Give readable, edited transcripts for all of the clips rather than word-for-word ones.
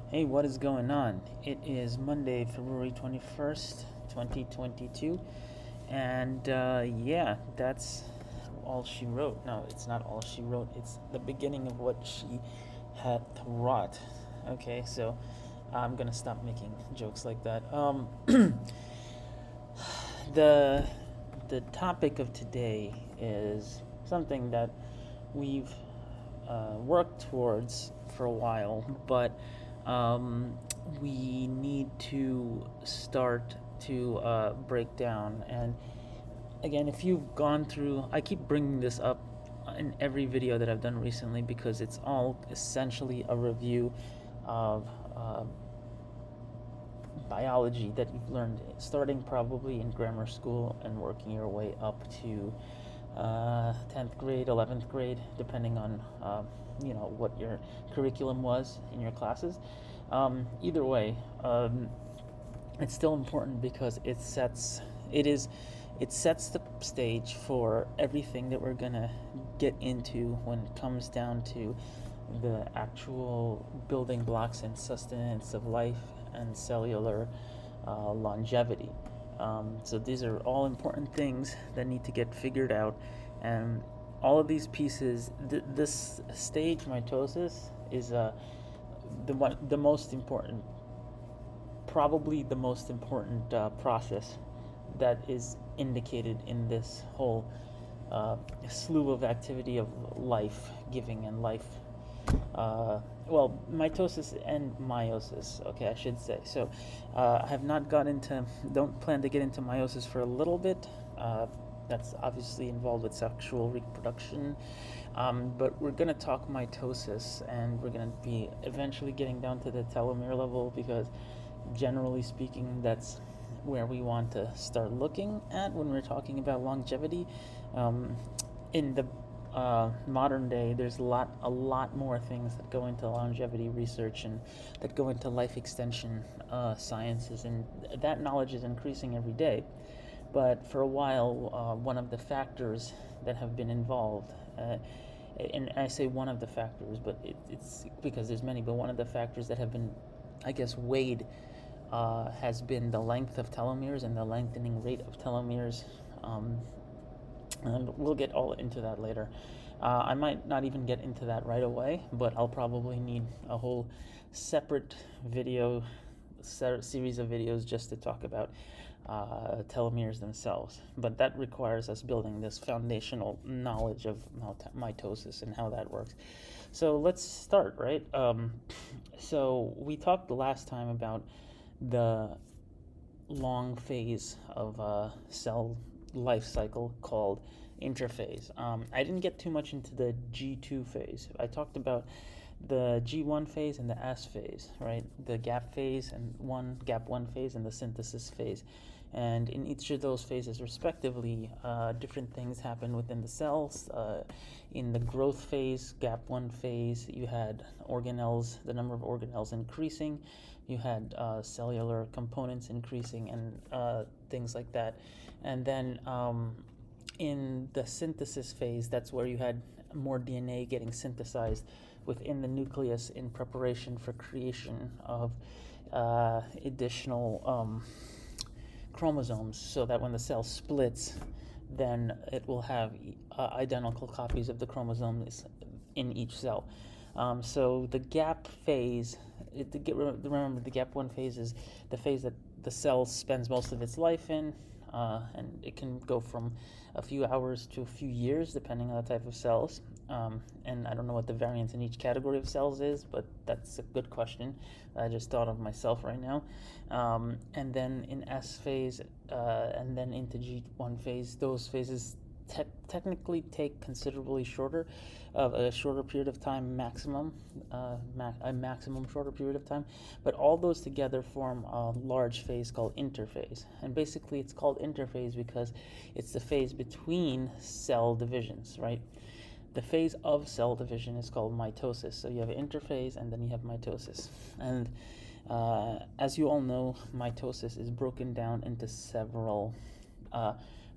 Hey, what is going on? It is Monday, February 21st, 2022, and yeah, that's all she wrote. No, it's not all she wrote, it's the beginning of what she had wrought. Okay, so I'm gonna stop making jokes like that. The the topic of today is something that we've worked towards for a while, but um, we need to start to break down. And again, if you've gone through, I keep bringing this up in every video that I've done recently because it's all essentially a review of biology that you've learned starting probably in grammar school and working your way up to 10th grade, 11th grade, depending on what your curriculum was in your classes. Either way, it's still important because it sets the stage for everything that we're gonna get into when it comes down to the actual building blocks and sustenance of life and cellular longevity. So these are all important things that need to get figured out, and all of these pieces. This stage, mitosis, is the most important, probably the most important process that is indicated in this whole slew of activity of life giving and life mitosis and meiosis, okay, I should say. So I have not got into, don't plan to get into meiosis for a little bit. That's obviously involved with sexual reproduction. But we're going to talk mitosis, and we're going to be eventually getting down to the telomere level because, generally speaking, that's where we want to start looking at when we're talking about longevity. In the modern day, there's a lot more things that go into longevity research and that go into life extension sciences, and that knowledge is increasing every day. But for a while, one of the factors that have been involved, and I say one of the factors, but it's because there's many, but one of the factors that have been, I guess, weighed has been the length of telomeres and the lengthening rate of telomeres. And we'll get all into that later. I might not even get into that right away, but I'll probably need a whole separate video, series of videos just to talk about telomeres themselves. But that requires us building this foundational knowledge of mitosis and how that works. So let's start, right? So we talked last time about the long phase of cell life cycle called interphase. I didn't get too much into the G2 phase. I talked about the G1 phase and the S phase, right? The gap phase and gap 1 phase and the synthesis phase. And in each of those phases, respectively, different things happen within the cells. In the growth phase, gap 1 phase, you had organelles, the number of organelles increasing. You had cellular components increasing and things like that. And then in the synthesis phase, that's where you had more DNA getting synthesized within the nucleus in preparation for creation of additional chromosomes, so that when the cell splits, then it will have identical copies of the chromosomes in each cell. So the gap phase, remember the gap 1 phase is the phase that the cell spends most of its life in, and it can go from a few hours to a few years depending on the type of cells. And I don't know what the variance in each category of cells is, but that's a good question I just thought of myself right now. And then in S phase and then into G1 phase, those phases technically take considerably shorter, of a shorter period of time maximum, a maximum shorter period of time, but all those together form a large phase called interphase. And basically it's called interphase because it's the phase between cell divisions, right? The phase of cell division is called mitosis. So you have interphase and then you have mitosis. And as you all know, mitosis is broken down into several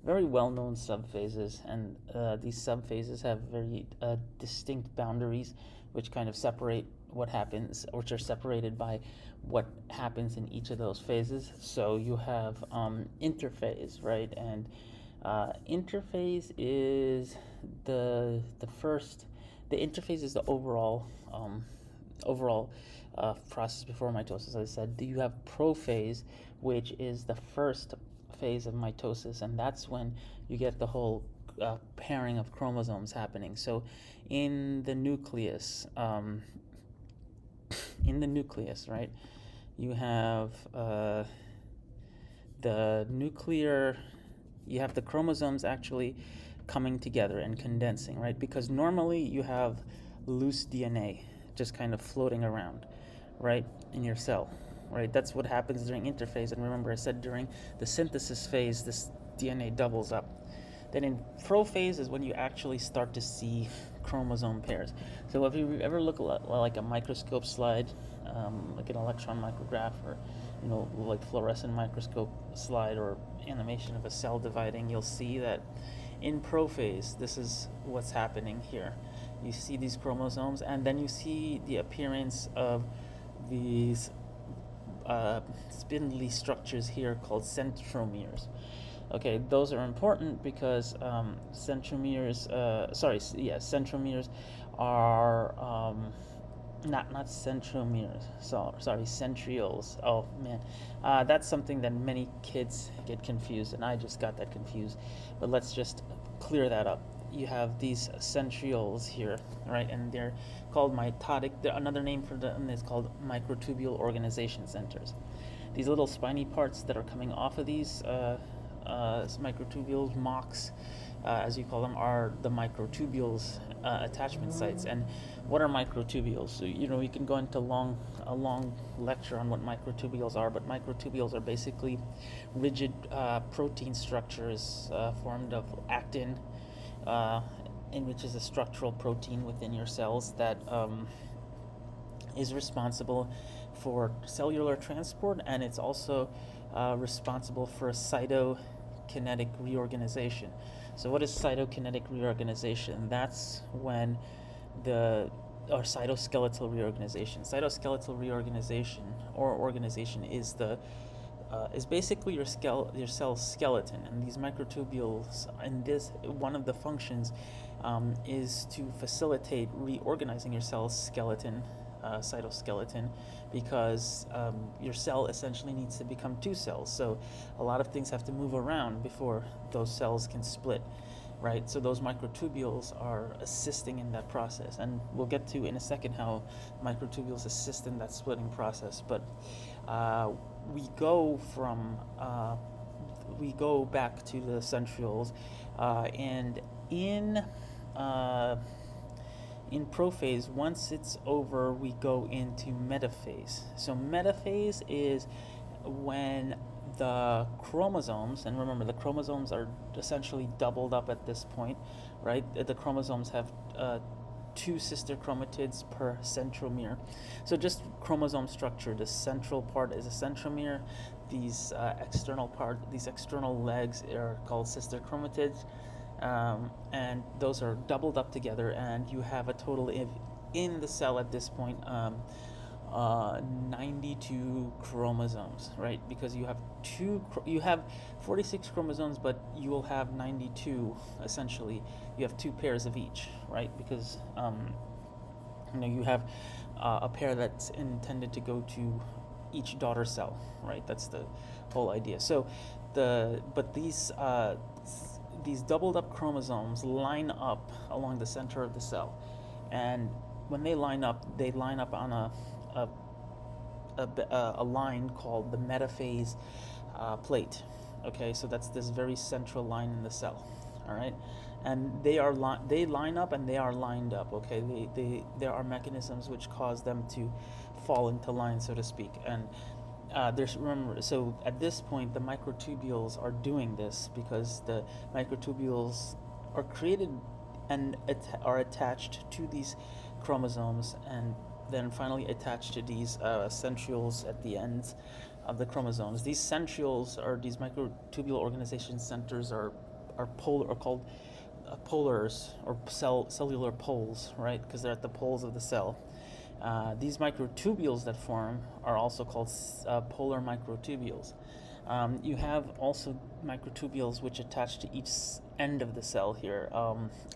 very well-known subphases, and these subphases have very distinct boundaries which kind of separate what happens, which are separated by what happens in each of those phases. So you have interphase, right? And interphase is the first. The interphase is the overall process before mitosis. As I said, you have prophase, which is the first phase of mitosis, and that's when you get the whole pairing of chromosomes happening. So in the nucleus, right, you have you have the chromosomes actually coming together and condensing, right? Because normally you have loose DNA just kind of floating around, right, in your cell, right? That's what happens during interphase. And remember, I said during the synthesis phase, this DNA doubles up. Then in prophase is when you actually start to see chromosome pairs. So if you ever look like a microscope slide, like an electron micrograph, or like fluorescent microscope slide, or animation of a cell dividing, you'll see that in prophase, this is what's happening here. You see these chromosomes, and then you see the appearance of these spindly structures here called centromeres. Okay, those are important because centromeres are not centromeres. Sorry, centrioles. Oh man, that's something that many kids get confused, and I just got that confused. But let's just clear that up. You have these centrioles here, right, and they're called mitotic. Another name for them is called microtubule organization centers. These little spiny parts that are coming off of these microtubules, MOCs, as you call them, are the microtubules attachment sites. And what are microtubules? So, we can go into a long lecture on what microtubules are, but microtubules are basically rigid protein structures formed of actin, in which is a structural protein within your cells that is responsible for cellular transport, and it's also responsible for cytokinetic reorganization. So what is cytokinetic reorganization? That's when or cytoskeletal reorganization. Cytoskeletal reorganization or organization is basically your cell skeleton, and these microtubules, and one of the functions is to facilitate reorganizing your cell skeleton, cytoskeleton, because your cell essentially needs to become two cells. So a lot of things have to move around before those cells can split, right? So those microtubules are assisting in that process, and we'll get to in a second how microtubules assist in that splitting process. But we go back to the centrioles, and in prophase, once it's over, we go into metaphase. So metaphase is when the chromosomes, and remember the chromosomes are essentially doubled up at this point, right? The chromosomes have two sister chromatids per centromere. So just chromosome structure, the central part is a centromere. These external legs are called sister chromatids. And those are doubled up together, and you have a total in the cell at this point 92 chromosomes, right? Because you have 46 chromosomes, but you will have 92 essentially. You have two pairs of each, right? Because you have a pair that's intended to go to each daughter cell, right? That's the whole idea. So these doubled up chromosomes line up along the center of the cell, and when they line up on a line called the metaphase plate. Okay, so that's this very central line in the cell. All right, and they line up and they are lined up. Okay, there are mechanisms which cause them to fall into line, so to speak, and so at this point the microtubules are doing this because the microtubules are created and are attached to these chromosomes, and then finally attached to these centrioles at the ends of the chromosomes. These centrioles, or these microtubule organization centers, are called polars, or cellular poles, right? Because they're at the poles of the cell. These microtubules that form are also called polar microtubules. You have also microtubules which attach to each end of the cell here.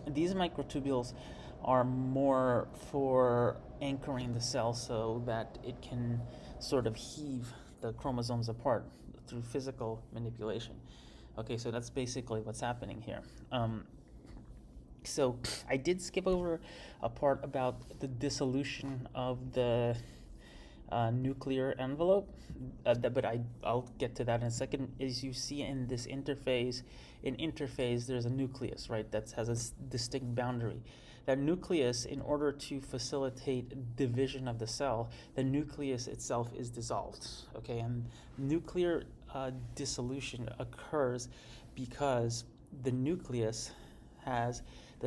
These microtubules are more for anchoring the cell so that it can sort of heave the chromosomes apart through physical manipulation. Okay, so that's basically what's happening here. So I did skip over a part about the dissolution of the nuclear envelope, but I'll get to that in a second. As you see in this interphase, there's a nucleus, right, that has a distinct boundary. That nucleus, in order to facilitate division of the cell, the nucleus itself is dissolved, okay? And nuclear dissolution occurs because the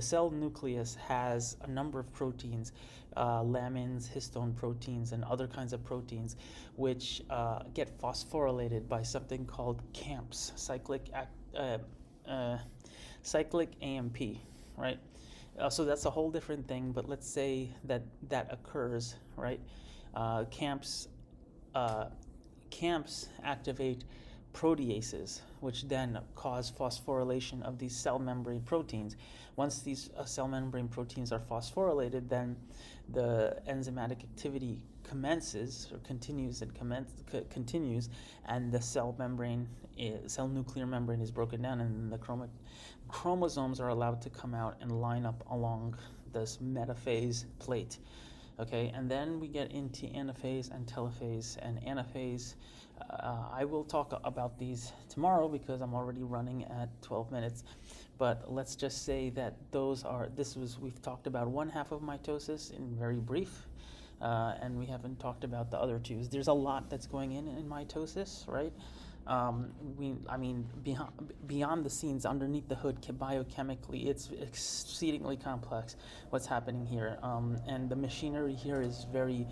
cell nucleus has a number of proteins, lamins, histone proteins, and other kinds of proteins, which get phosphorylated by something called CAMPs, cyclic AMP, right? So that's a whole different thing, but let's say that occurs, right? CAMPs activate proteases, which then cause phosphorylation of these cell membrane proteins. Once these cell membrane proteins are phosphorylated, then the enzymatic activity commences or continues, and the cell nuclear membrane is broken down, and the chromosomes are allowed to come out and line up along this metaphase plate. Okay, and then we get into anaphase and telophase. And anaphase, I will talk about these tomorrow because I'm already running at 12 minutes. But let's just say that we've talked about one half of mitosis in very brief, and we haven't talked about the other two. There's a lot that's going in mitosis, right? Beyond the scenes, underneath the hood, biochemically, it's exceedingly complex what's happening here. And the machinery here is very,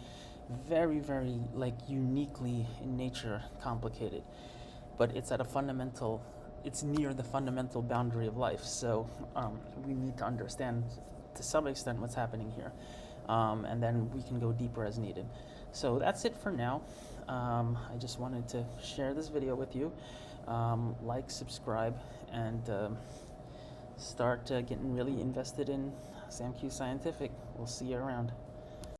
very, very, uniquely in nature complicated. But it's near the fundamental boundary of life. So we need to understand to some extent what's happening here. And then we can go deeper as needed. So that's it for now. I just wanted to share this video with you. Like, subscribe, and start getting really invested in SamQ Scientific. We'll see you around.